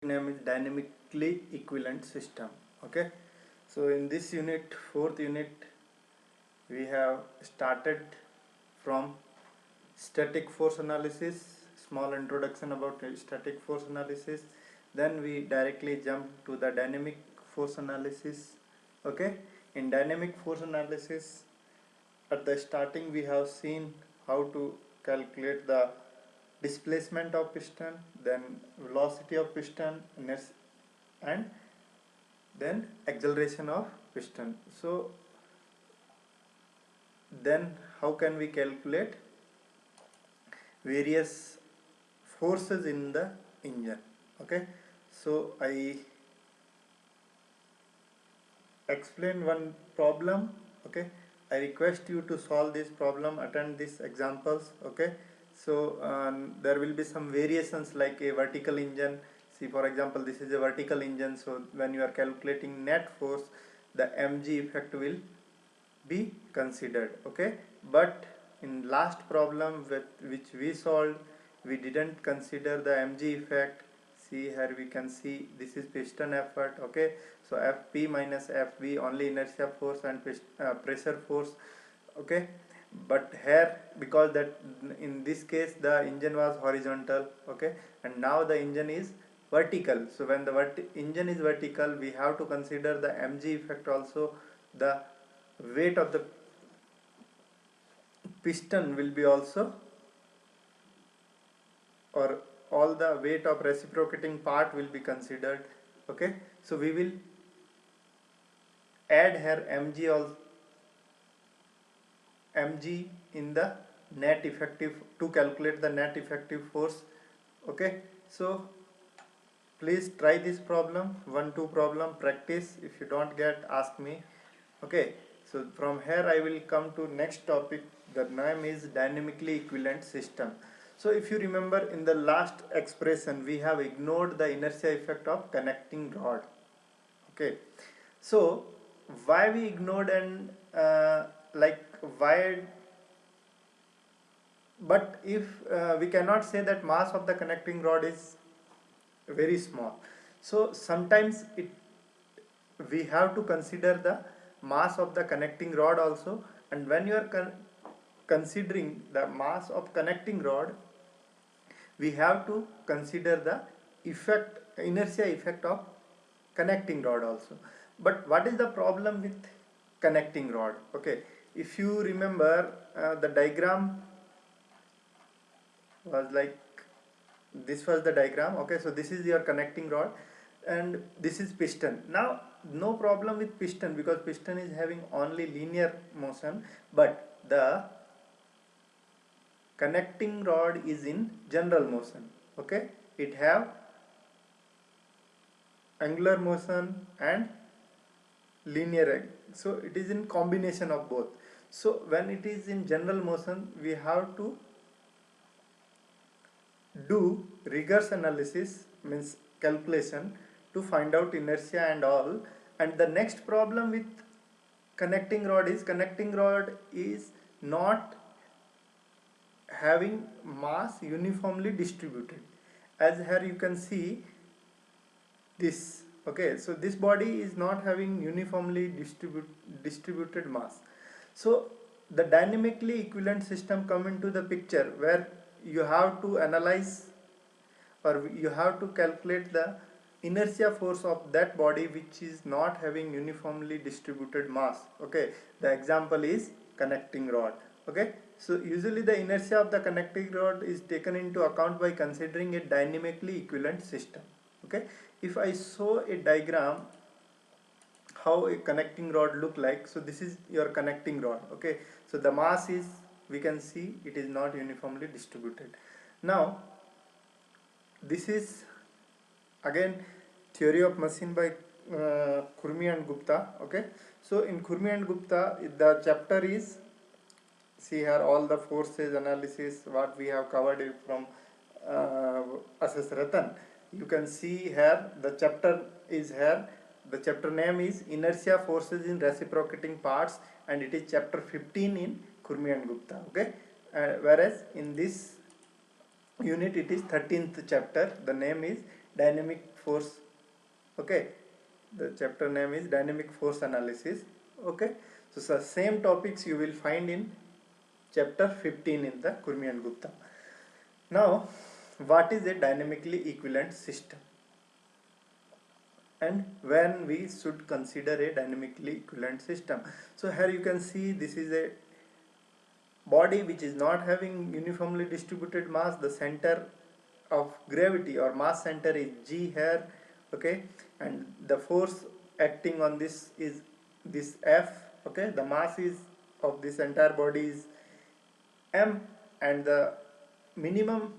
name is dynamically equivalent system. Okay, so in this unit, fourth unit, we have started from static force analysis, small introduction about static force analysis, then we directly jump to the dynamic force analysis. Okay, in dynamic force analysis, at the starting we have seen how to calculate the displacement of piston, then velocity of piston, and then acceleration of piston. So then how can we calculate various forces in the engine? Okay, so I explain one problem. Okay, I request you to solve this problem, attend these examples. Okay, so there will be some variations like a vertical engine. See, for example, this is a vertical engine, so when you are calculating net force, the mg effect will be considered. Okay, but in last problem with which we solved, we didn't consider the mg effect. See, here we can see this is piston effort. Okay, so fp minus fv only inertia force and pressure force. Okay, but here, because that in this case the engine was horizontal. Okay, and now the engine is vertical, so when the engine is vertical, we have to consider the mg effect also. The weight of the piston will be also, or all the weight of reciprocating part will be considered. Okay, so we will add here mg in the net effective to calculate the net effective force. Okay, so please try this problem, 1-2 problem, practice. If you don't get, ask me. Okay, so from here I will come to next topic. The name is dynamically equivalent system. So if you remember, in the last expression we have ignored the inertia effect of connecting rod. Okay, so why we ignored, and why, but if we cannot say that mass of the connecting rod is very small, so sometimes we have to consider the mass of the connecting rod also. And when you are considering the mass of connecting rod, we have to consider the inertia effect of connecting rod also. But what is the problem with connecting rod? Okay, if you remember, the diagram was like this was the diagram. Okay, so this is your connecting rod and this is piston. Now no problem with piston because piston is having only linear motion, but the connecting rod is in general motion. Okay, it have angular motion and linear, so it is in combination of both. So when it is in general motion, we have to do rigorous analysis, means calculation, to find out inertia and all. And the next problem with connecting rod is not having mass uniformly distributed, as here you can see this. Okay, so this body is not having uniformly distributed mass. So the dynamically equivalent system come into the picture, where you have to analyze, or you have to calculate the inertia force of that body which is not having uniformly distributed mass. Okay, the example is connecting rod. Okay, so usually the inertia of the connecting rod is taken into account by considering a dynamically equivalent system. Okay, if I show a diagram how a connecting rod look like, so this is your connecting rod. Okay, so the mass is, we can see it is not uniformly distributed. Now this is again theory of machine by Khurmi and Gupta. Okay, so in Khurmi and Gupta, the chapter is, see here all the forces analysis what we have covered from SS Ratan. You can see here the chapter is here. The chapter name is Inertia Forces in Reciprocating Parts, and it is chapter 15 in Khurmi and Gupta. Okay, whereas in this unit it is 13th chapter. The name is dynamic force. Okay, the chapter name is dynamic force analysis. Okay, so same topics you will find in chapter 15 in the Kurmi and Gupta. Now, what is a dynamically equivalent system, and when we should consider a dynamically equivalent system? So here you can see this is a body which is not having uniformly distributed mass. The center of gravity or mass center is G here. Okay, and the force acting on this is this F. Okay, the mass is of this entire body is M, and the minimum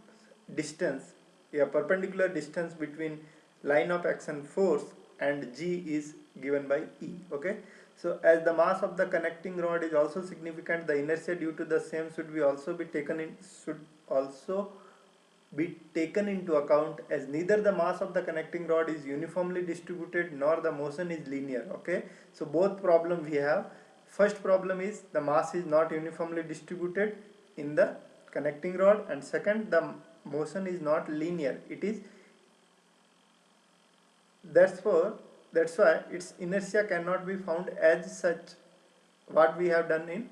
distance, a perpendicular distance between line of action force and G is given by E. Okay, so as the mass of the connecting rod is also significant, the inertia due to the same should also be taken into account, as neither the mass of the connecting rod is uniformly distributed nor the motion is linear. Okay, so both problem we have. First problem is the mass is not uniformly distributed in the connecting rod, and second, the motion is not linear. It is that's why its inertia cannot be found as such, what we have done in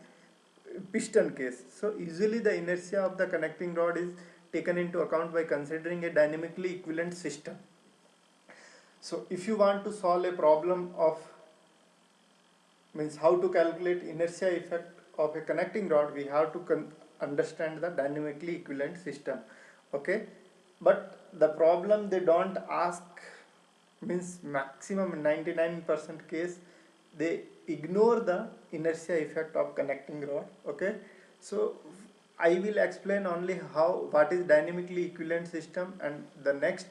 piston case. So usually the inertia of the connecting rod is taken into account by considering a dynamically equivalent system. So if you want to solve a problem of means how to calculate inertia effect of a connecting rod, we have to understand the dynamically equivalent system. Okay, but the problem they don't ask, means maximum 99% case they ignore the inertia effect of connecting rod. Okay, so I will explain only what is dynamically equivalent system, and the next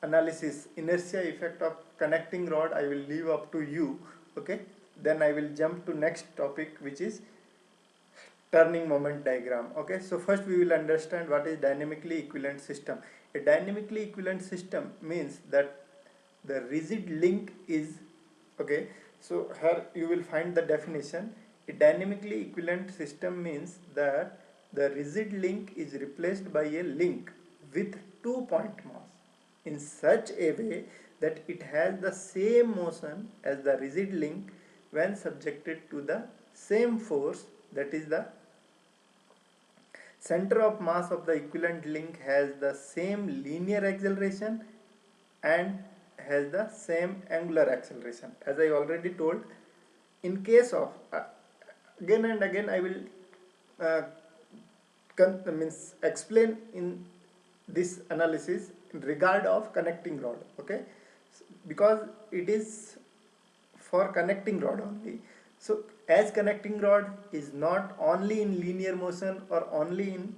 analysis inertia effect of connecting rod I will leave up to you. Okay, then I will jump to next topic, which is turning moment diagram. Okay, so first we will understand what is dynamically equivalent system. A dynamically equivalent system means that the rigid link is, okay, so here you will find the definition. A dynamically equivalent system means that the rigid link is replaced by a link with 2-point mass in such a way that it has the same motion as the rigid link when subjected to the same force, that is the center of mass of the equivalent link has the same linear acceleration and has the same angular acceleration. As I already told, in case of again and again I will explain in this analysis in regard of connecting rod. Okay, because it is for connecting rod only. So as connecting rod is not only in linear motion or only in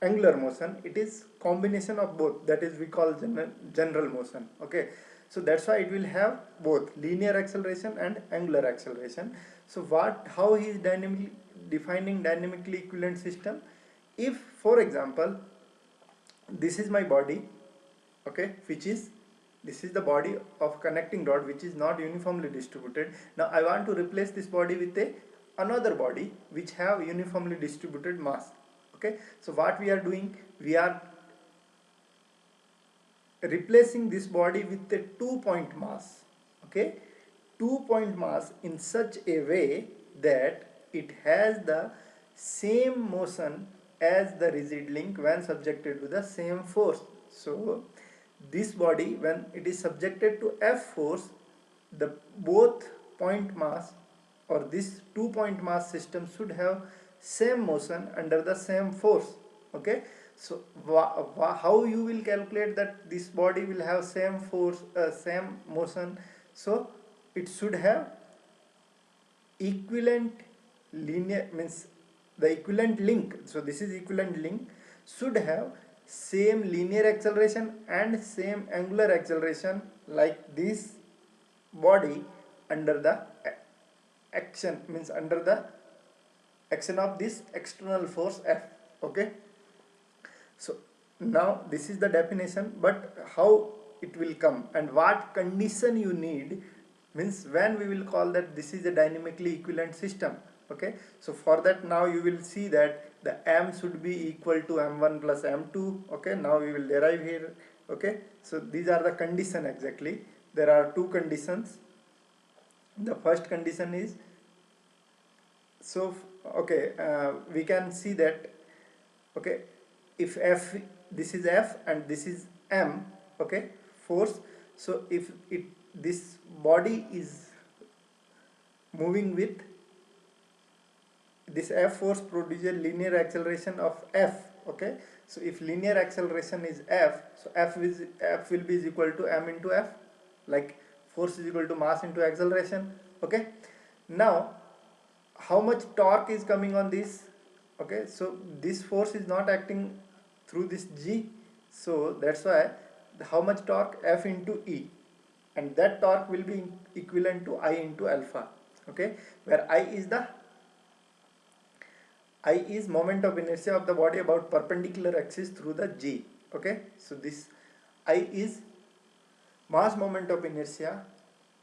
angular motion, it is combination of both, that is we call general motion. Okay, so that's why it will have both linear acceleration and angular acceleration. So how he is defining dynamically equivalent system? If for example this is my body, okay, this is the body of connecting rod which is not uniformly distributed. Now I want to replace this body with another body which have uniformly distributed mass. Okay, so what we are doing, we are replacing this body with a 2-point mass. Okay, 2-point mass in such a way that it has the same motion as the rigid link when subjected to the same force. So this body, when it is subjected to F force, the both point mass or this 2-point mass system should have same motion under the same force. Okay, so how you will calculate that this body will have same force, same motion? So it should have equivalent linear, means the equivalent link. So this is equivalent link should have same linear acceleration and same angular acceleration like this body under the action, means under the action of this external force F. Okay, so now this is the definition, but how it will come and what condition you need, means when we will call that this is a dynamically equivalent system. Okay, so for that now you will see that the m should be equal to m1 plus m2. Okay, now we will derive here. Okay, so these are the condition exactly. There are two conditions. The first condition is, so okay, we can see that, okay, if f, this is f and this is m, okay, force. So if it, this body is moving with this f force, produces linear acceleration of f. Okay, so if linear acceleration is f, so f will be is equal to m into f, like force is equal to mass into acceleration. Okay, now how much torque is coming on this? Okay, so this force is not acting through this g, so that's why how much torque, f into e, and that torque will be equivalent to I into alpha. Okay, where I is moment of inertia of the body about perpendicular axis through the g. Okay, so this I is mass moment of inertia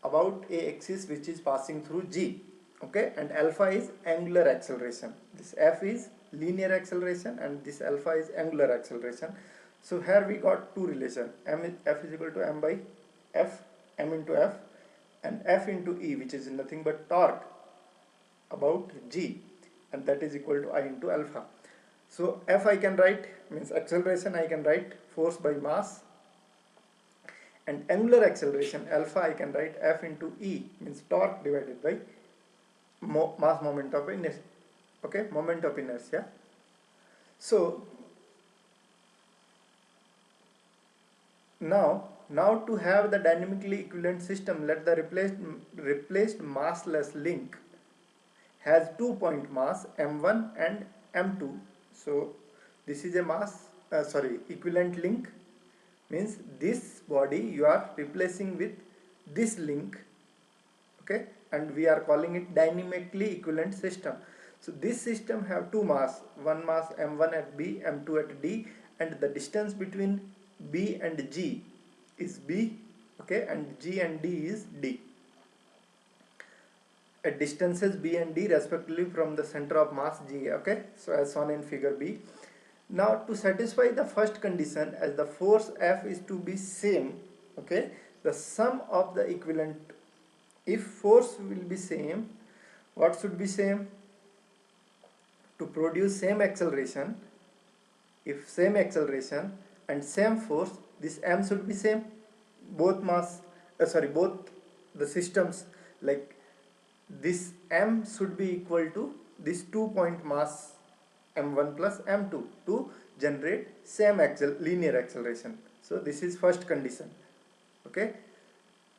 about a axis which is passing through g. Okay, and alpha is angular acceleration. This f is linear acceleration and this alpha is angular acceleration. So here we got two relation, f is equal to m by f, m into f, and f into e, which is nothing but torque about g, and that is equal to I into alpha. So f I can write, means acceleration I can write force by mass, and angular acceleration alpha I can write f into e, means torque divided by mass moment of inertia. Okay, moment of inertia. So now to have the dynamically equivalent system, let the replaced massless link has 2-point mass m1 and m2. So this is a equivalent link, means this body you are replacing with this link. Okay, and we are calling it dynamically equivalent system. So this system have two mass, one mass m1 at b, m2 at d, and the distance between b and g is b. Okay, and g and d is d, at distances b and d respectively from the center of mass g. Okay, so as shown in figure b. Now to satisfy the first condition, as the force f is to be same, okay, the sum of the equivalent, if force will be same, what should be same? To produce same acceleration, if same acceleration and same force, this m should be same, both mass, both the systems, like this m should be equal to this 2-point mass m1 plus m2 to generate same linear acceleration. So this is first condition. Okay,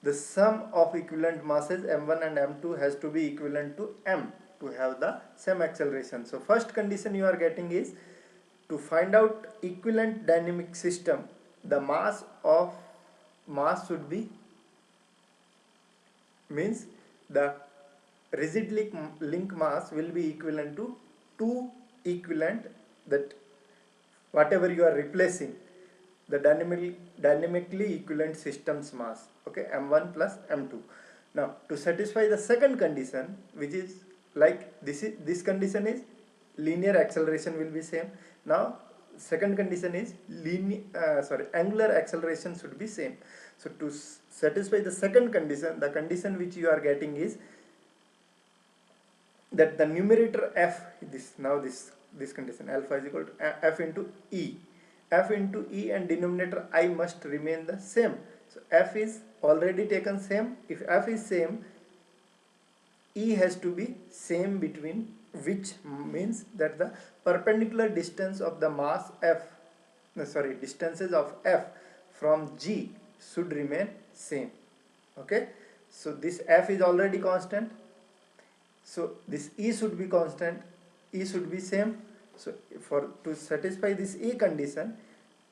the sum of equivalent masses m1 and m2 has to be equivalent to m to have the same acceleration. So first condition you are getting is, to find out equivalent dynamic system, the mass should be, means the rigid link mass will be equivalent to two equivalent, that whatever you are replacing, the dynamically equivalent system's mass. Okay, m1 plus m2. Now to satisfy the second condition, which is like this condition is linear acceleration will be same. Now second condition is angular acceleration should be same. So to satisfy the second condition, the condition which you are getting is that the numerator f, this condition alpha is equal to f into e, and denominator I must remain the same. So f is already taken same. If f is same, e has to be same between, which means that the perpendicular distance of the mass f, distances of f from g should remain same. Okay, so this f is already constant, so this e should be constant, e should be same. So to satisfy this e condition,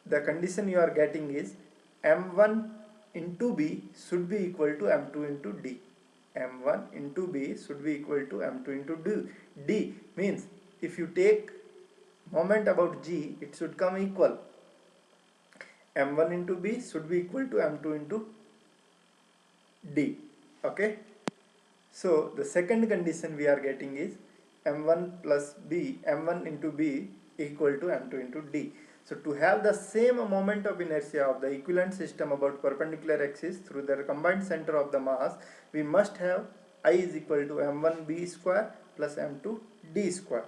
the condition you are getting is m1 into b should be equal to m2 into d. m1 into b should be equal to m2 into d means if you take moment about g, it should come equal. m1 into b should be equal to m2 into d. Okay, so the second condition we are getting is m1 plus b, m1 into b equal to m2 into d. So to have the same moment of inertia of the equivalent system about perpendicular axis through the combined center of the mass, we must have I is equal to m1b square plus m2 d square.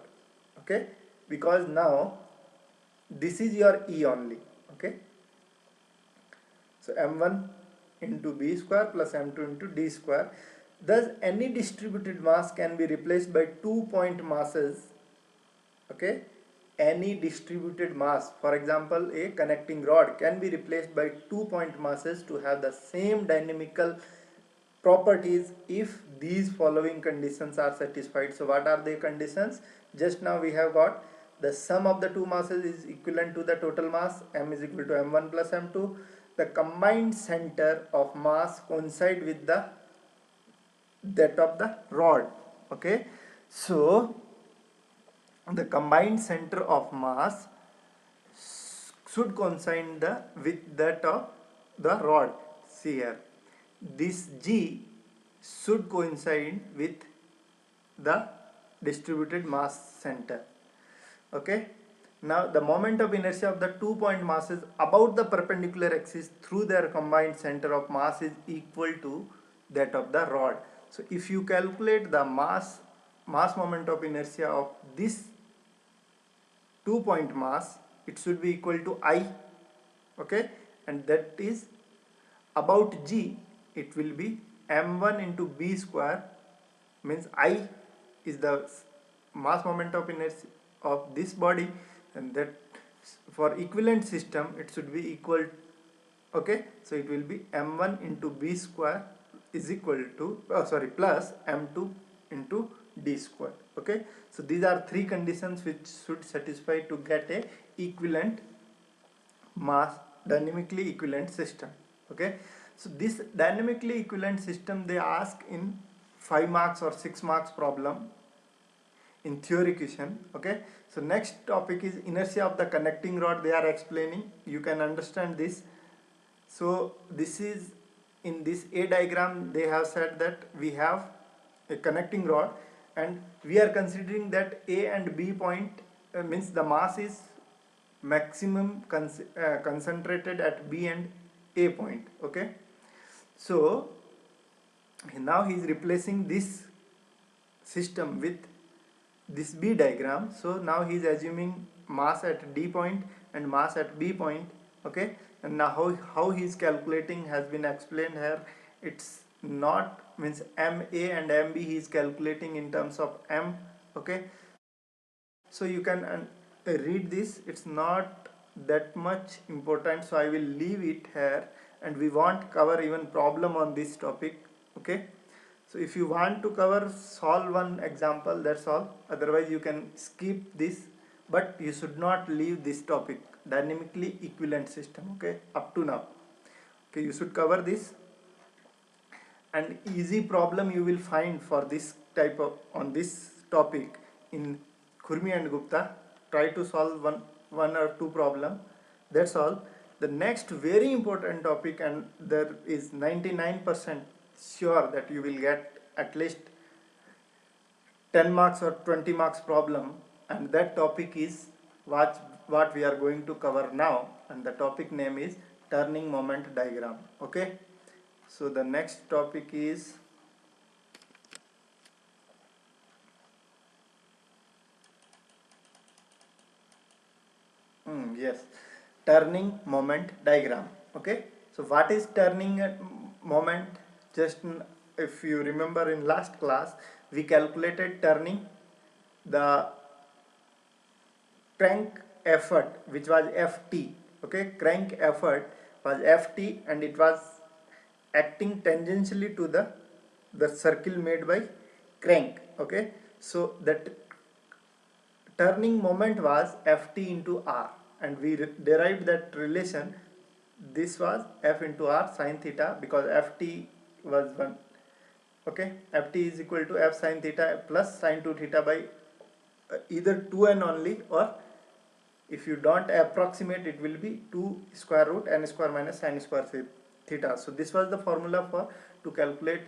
Okay, because now this is your E only. Okay, so m1 into b square plus m2 into d square. Thus any distributed mass can be replaced by 2-point masses. Okay, any distributed mass, for example a connecting rod, can be replaced by 2-point masses to have the same dynamical properties if these following conditions are satisfied. So what are the conditions? Just now we have got the sum of the two masses is equivalent to the total mass, m is equal to m1 plus m2. The combined center of mass coincide with that of the rod. Okay, so the combined center of mass should coincide with that of the rod. See here, this G should coincide with the distributed mass center. Okay, now the moment of inertia of the 2-point masses about the perpendicular axis through their combined center of mass is equal to that of the rod. So if you calculate the mass moment of inertia of this 2-point mass, it should be equal to I. Okay, and that is about G, it will be m1 into b square, means I is the mass moment of inertia of this body, and that for equivalent system it should be equal. Okay, so it will be m1 into b square is equal to plus m2 into d square. Okay, so these are three conditions which should satisfy to get a equivalent mass dynamically equivalent system. Okay, so this dynamically equivalent system they ask in 5 marks or 6 marks problem in theory question. Okay, so next topic is inertia of the connecting rod. They are explaining, you can understand this. So this is in this A diagram they have said that we have a connecting rod and we are considering that A and B point means the mass is maximum concentrated at B and A point. Okay, so now he is replacing this system with this B diagram. So now he is assuming mass at D point and mass at B point. Okay, and now how he is calculating has been explained here. It's not means MA and MB he is calculating in terms of M. Okay, so you can read this, it's not that much important, so I will leave it here and we won't cover even problem on this topic. Okay, so if you want to cover, solve one example, that's all, otherwise you can skip this, but you should not leave this topic, dynamically equivalent system. Okay, up to now. Okay, you should cover this, and easy problem you will find for this type of on this topic in Khurmi and Gupta. Try to solve one or two problem, that's all. The next very important topic, and there is 99% sure that you will get at least 10 marks or 20 marks problem, and that topic is what we are going to cover now, and the topic name is turning moment diagram. Okay, so the next topic is yes, turning moment diagram. Okay, so what is turning moment? Just if you remember in last class we calculated turning, the crank effort which was Ft. Okay, crank effort was Ft and it was acting tangentially to the circle made by crank. Okay, so that turning moment was Ft into R, and we derived that relation. This was F into R sine theta, because Ft was 1. Okay, Ft is equal to F sine theta plus sine 2 theta by either 2n only, or if you don't approximate it will be 2 square root n square minus sine square theta. So this was the formula for to calculate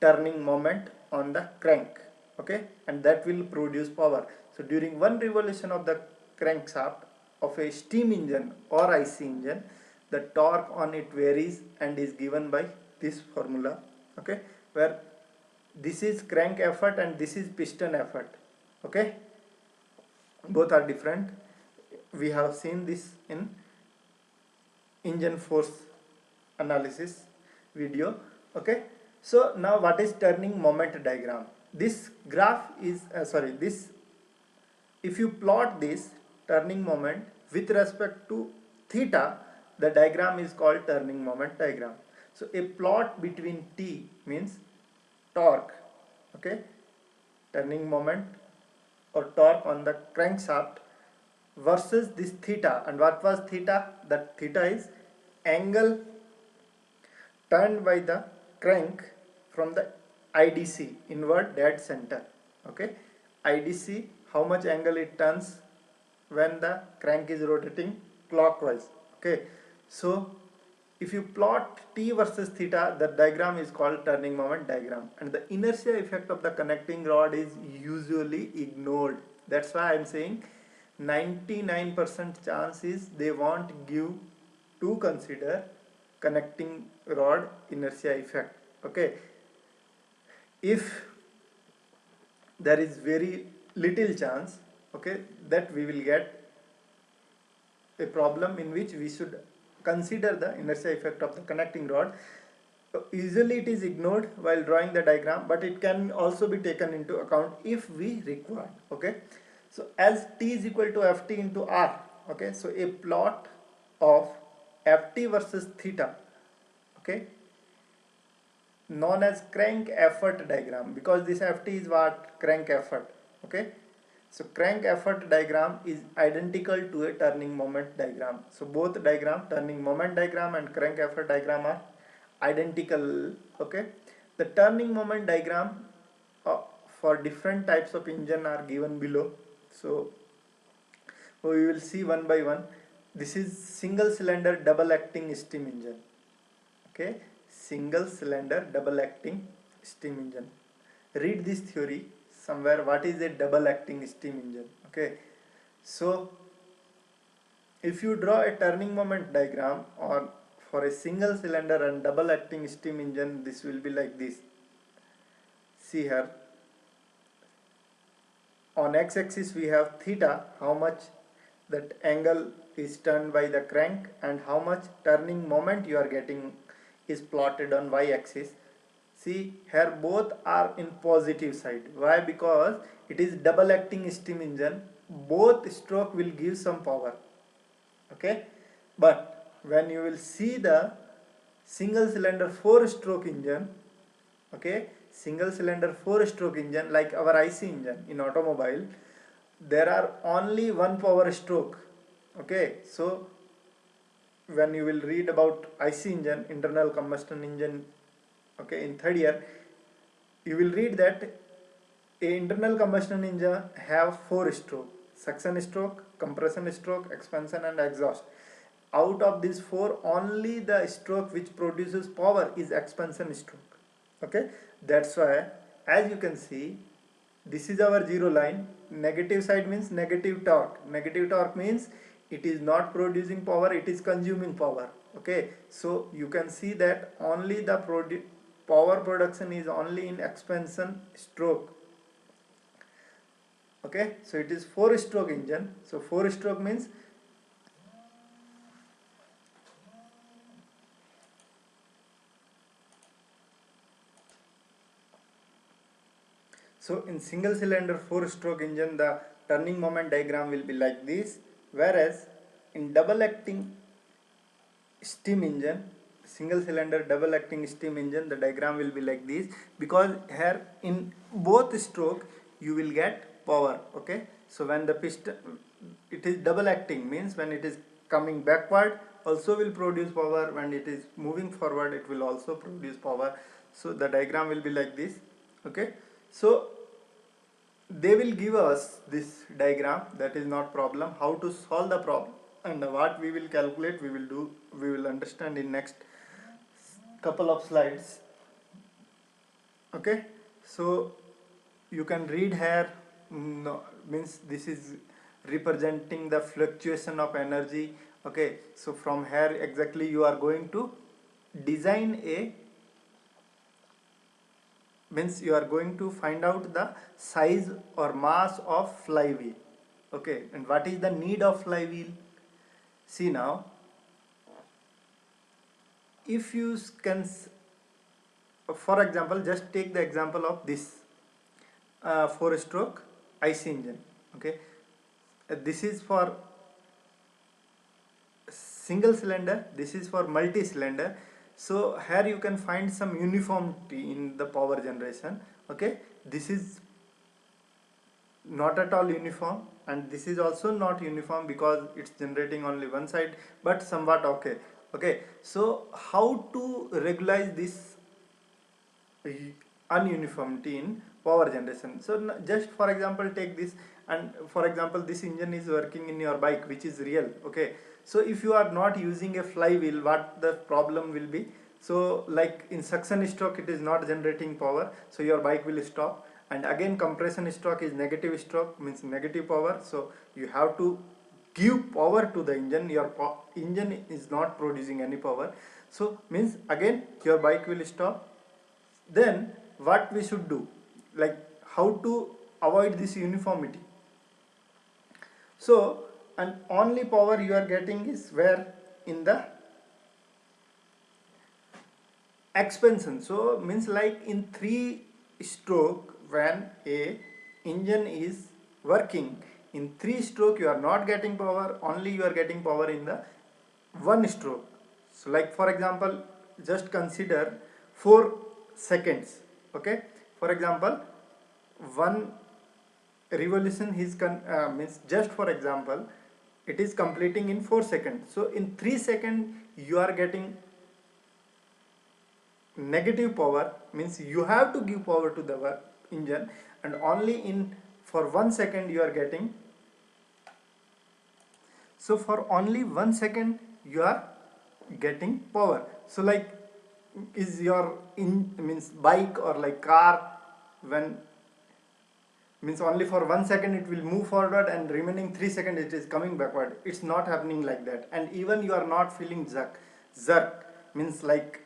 turning moment on the crank. okay, and that will produce power. So during one revolution of the crankshaft of a steam engine or IC engine, the torque on it varies and is given by this formula, okay, where this is crank effort and this is piston effort, okay, both are different. We have seen this in engine force analysis video, okay. So now what is turning moment diagram? This graph is this, if you plot this turning moment with respect to theta, the diagram is called turning moment diagram. So a plot between T means torque, okay, turning moment or torque on the crankshaft versus this theta. And what was theta? That theta is angle turned by the crank from the IDC, inward dead center, okay. IDC, how much angle it turns when the crank is rotating clockwise, okay. So if you plot T versus theta, the diagram is called turning moment diagram, and the inertia effect of the connecting rod is usually ignored. That's why I am saying 99% chance is they won't give to consider connecting rod inertia effect, okay. If there is very little chance, okay, that we will get a problem in which we should consider the inertia effect of the connecting rod. So usually it is ignored while drawing the diagram, but it can also be taken into account if we require, okay. So as T is equal to Ft into R, okay, so a plot of Ft versus theta, okay, known as crank effort diagram, because this Ft is what? Crank effort, okay. So crank effort diagram is identical to a turning moment diagram. So both diagram, turning moment diagram and crank effort diagram, are identical, okay. The turning moment diagram for different types of engine are given below. So we will see one by one. This is single cylinder double acting steam engine, okay, single cylinder double acting steam engine. Read this theory somewhere, what is a double acting steam engine, okay. So if you draw a turning moment diagram or for a single cylinder and double acting steam engine, this will be like this. See here, on x-axis we have theta, how much that angle is turned by the crank, and how much turning moment you are getting is plotted on y-axis. See here, both are in positive side. Why? Because it is double acting steam engine, both stroke will give some power, okay. But when you will see the single cylinder 4 stroke engine, okay, single cylinder 4 stroke engine like our IC engine in automobile, there are only one power stroke, okay. So when you will read about IC engine, internal combustion engine, okay, in third year, you will read that a internal combustion engine have 4 stroke: suction stroke, compression stroke, expansion and exhaust. Out of these 4, only the stroke which produces power is expansion stroke, okay. That's why, as you can see, this is our zero line. Negative side means negative torque. Negative torque means it is not producing power, it is consuming power, okay. So you can see that only the power production is only in expansion stroke, okay. So it is 4 stroke engine. So 4 stroke means so in single cylinder 4 stroke engine, the turning moment diagram will be like this, whereas in double acting steam engine, single cylinder double acting steam engine, the diagram will be like this, because here in both stroke you will get power, okay. So when the piston, it is double acting, means when it is coming backward also will produce power, when it is moving forward it will also produce power. So the diagram will be like this, okay. So they will give us this diagram, that is not problem. How to solve the problem and what we will calculate, we will understand in next couple of slides, okay. So you can read here, no, means this is representing the fluctuation of energy. Okay, so from here exactly you are going to design a, means you are going to find out the size or mass of flywheel. Okay, and what is the need of flywheel? See now, if you can, for example, just take the example of this 4-stroke IC engine. Okay, this is for single cylinder, this is for multi cylinder. So here you can find some uniformity in the power generation. Okay, this is not at all uniform, and this is also not uniform because it's generating only one side, but somewhat okay. Okay, so how to regularize this ununiformity in power generation? So just for example take this, and for example this engine is working in your bike, which is real. Okay, so if you are not using a flywheel, what the problem will be? So like in suction stroke it is not generating power, so your bike will stop. And again compression stroke is negative stroke, means negative power, so you have to give power to the engine. Your engine is not producing any power, so means again your bike will stop. Then what we should do, like how to avoid this uniformity? So, and only power you are getting is where? In the expansion. So means like in 3-stroke, when a engine is working in 3-stroke, you are not getting power, only you are getting power in the 1-stroke. So like for example, just consider 4 seconds. Okay, for example, one revolution is means, just for example, it is completing in 4 seconds. So in 3 seconds you are getting negative power, means you have to give power to the engine, and only in for 1 second you are getting. So for only 1 second you are getting power. So like, is your in means bike or like car, when means only for 1 second it will move forward and remaining 3 seconds it is coming backward? It's not happening like that. And even you are not feeling jerk, means like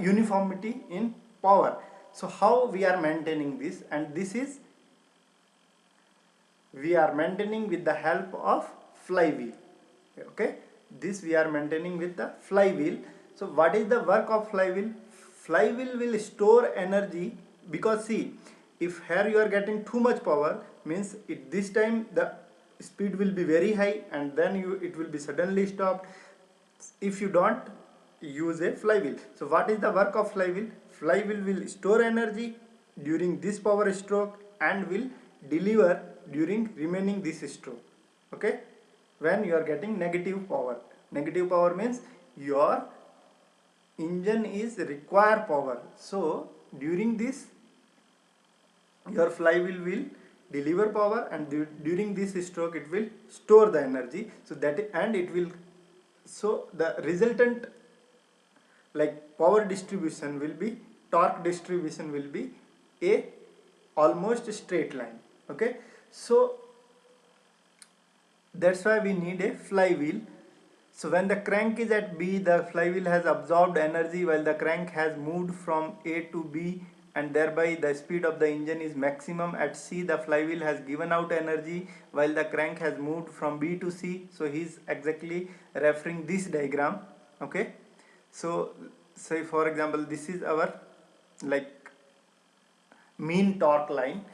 uniformity in power. So how we are maintaining this? And this is, we are maintaining with the help of flywheel. Okay, this we are maintaining with the flywheel. So what is the work of flywheel? Flywheel will store energy, because see, if here you are getting too much power, means this time the speed will be very high, and then it will be suddenly stopped if you don't use a flywheel. So what is the work of flywheel? Flywheel will store energy during this power stroke and will deliver during remaining this stroke. Okay, when you are getting negative power. Negative power means your engine is require power. So during this your flywheel will deliver power, and during this stroke it will store the energy. So that, and it will, so the resultant like power distribution will be, torque distribution will be a almost straight line. Okay, so that's why we need a flywheel. So when the crank is at B, the flywheel has absorbed energy while the crank has moved from A to B, and thereby the speed of the engine is maximum. At C, the flywheel has given out energy while the crank has moved from B to C. So he is exactly referring this diagram. Okay, so say for example this is our like mean torque line.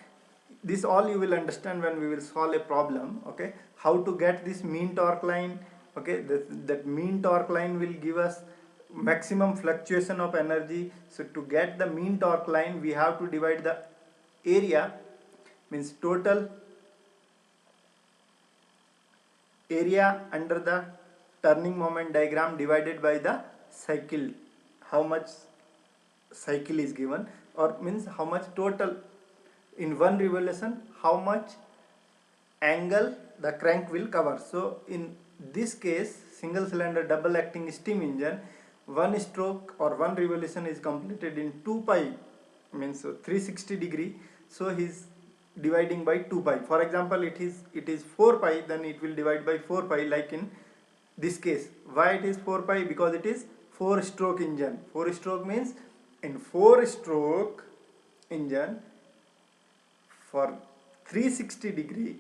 This all you will understand when we will solve a problem. Okay, how to get this mean torque line? Okay, that mean torque line will give us maximum fluctuation of energy. So to get the mean torque line, we have to divide the area, means total area under the turning moment diagram, divided by the cycle, how much cycle is given, or means how much total in one revolution, how much angle the crank will cover. So in this case, single cylinder double acting steam engine, one stroke or one revolution is completed in 2 pi, means 360 degree, so he's dividing by 2 pi. For example, it is 4 pi, then it will divide by 4 pi, like in this case. Why it is 4 pi? Because it is 4 stroke engine. 4 stroke means in 4 stroke engine, for 360 degree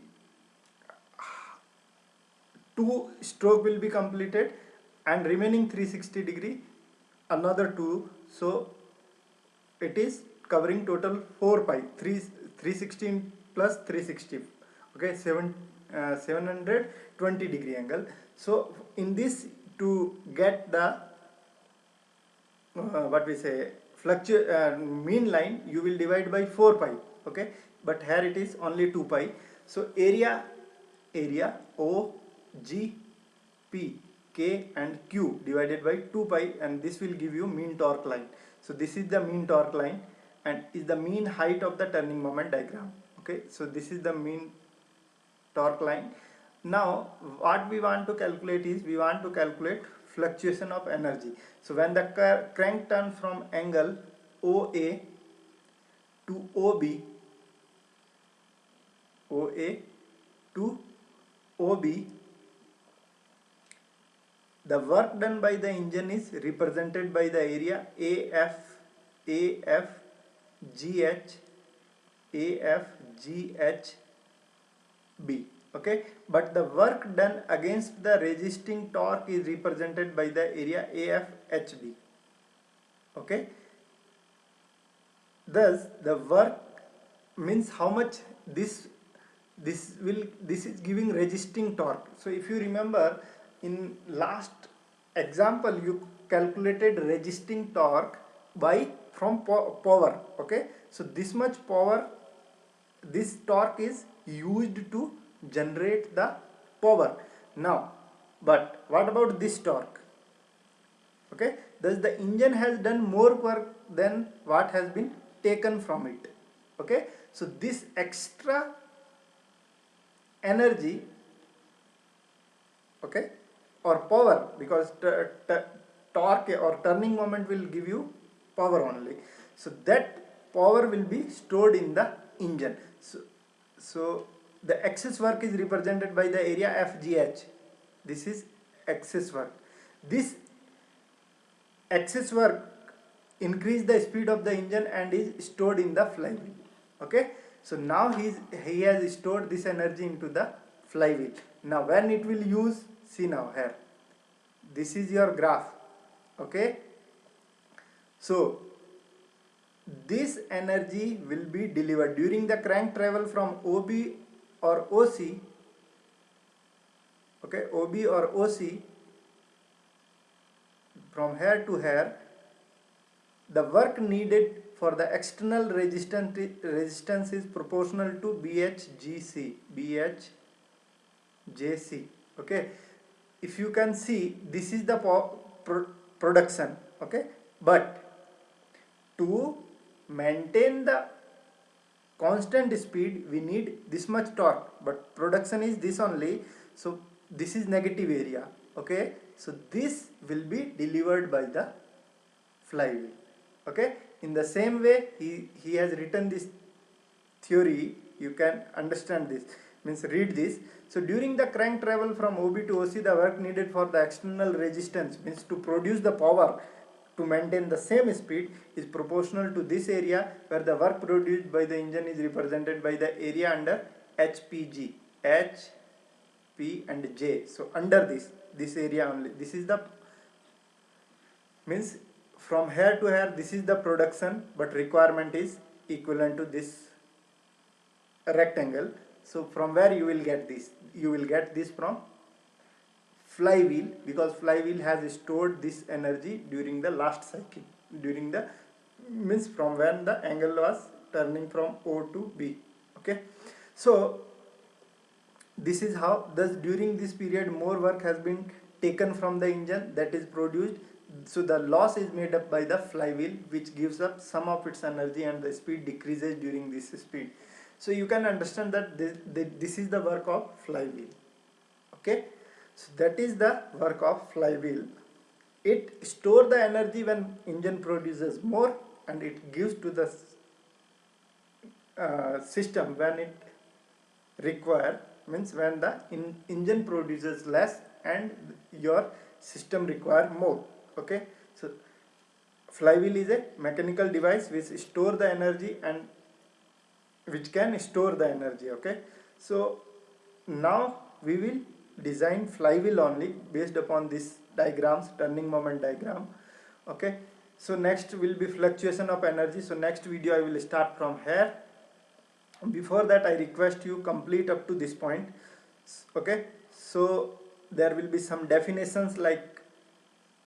2 stroke will be completed, and remaining 360 degree another 2, so it is covering total 4 pi. 316 plus 360, okay, 720 degree angle. So in this, to get the what we say mean line, you will divide by 4 pi, okay, but here it is only 2 pi. So area O, G, P, K and Q divided by 2 pi, and this will give you mean torque line. So this is the mean torque line and is the mean height of the turning moment diagram. Okay, so this is the mean torque line. Now what we want to calculate is, we want to calculate fluctuation of energy. So when the crank turns from angle OA to OA to OB, the work done by the engine is represented by the area AF GH B. Okay, but the work done against the resisting torque is represented by the area AFHB. Okay, thus the work means how much this is giving resisting torque. So if you remember, in last example you calculated resisting torque by from power. Okay, so this much power, this torque is used to generate the power. Now but what about this torque? Okay, thus the engine has done more work than what has been taken from it. Okay, so this extra energy, okay, or power, because torque or turning moment will give you power only, so that power will be stored in the engine. So the excess work is represented by the area FGH. This is excess work. This excess work increase the speed of the engine and is stored in the flywheel. Okay, so now he has stored this energy into the flywheel. Now when it will use, see now here, this is your graph. Okay, so this energy will be delivered during the crank travel from OB or OC. Okay, OB or OC, from here to here, the work needed for the external resistance is proportional to BHJC. Okay, if you can see, this is the production. Okay, but to maintain the constant speed we need this much torque, but production is this only, so this is negative area. Okay, so this will be delivered by the flywheel. Okay, in the same way he has written this theory, you can understand this, means read this. So during the crank travel from OB to OC, the work needed for the external resistance, means to produce the power to maintain the same speed, is proportional to this area, where the work produced by the engine is represented by the area under HPG, H, P and J. So under this area only, this is the, means from here to here, this is the production, but requirement is equivalent to this rectangle. So from where you will get this? You will get this from flywheel, because flywheel has stored this energy during the last cycle, during the, means from when the angle was turning from O to B. Okay, so this is how, thus during this period more work has been taken from the engine, that is produced. So the loss is made up by the flywheel, which gives up some of its energy, and the speed decreases during this speed. So you can understand that this is the work of flywheel. Okay, so that is the work of flywheel. It stores the energy when engine produces more, and it gives to the system when it require, means when the engine produces less and your system require more. Okay, so flywheel is a mechanical device which store the energy and which can store the energy. Okay, so now we will design flywheel only based upon this diagrams, turning moment diagram. Okay, so next will be fluctuation of energy. So next video I will start from here. Before that I request you complete up to this point. Okay, so there will be some definitions like